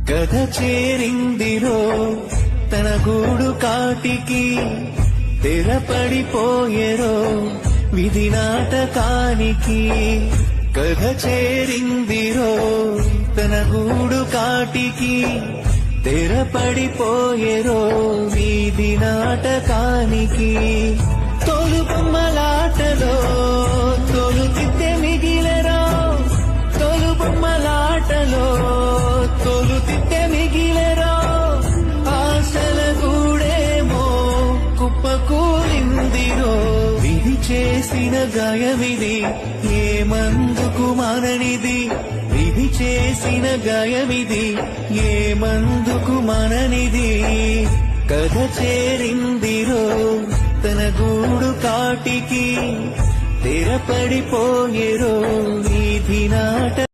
కథ చేరిందిరో తన గూడు కాటికి, తెరపడిపోయేరో విధి నాటకానికి. కథ చేరిందిరో తన గూడు కాటికి, తెరపడిపోయేరో వీధి నాటకానికి. తోలు బొమ్మలాటలో తోలు తిత్తే మిగిలెరో, తోలు బొమ్మలాటలో తోలు తిత్తే మిగిలెరో. ఆశల గూడేమో కుప్పకూలిందిరో. విధి చేసిన గాయమిది ఏ మందుకు మాననిది, విధి చేసిన గాయమిది ఏ మందుకు మననిది. కథ చేరిందిరో తన గూడు కాటికి, తెరపడిపోయేరో వీధి నాట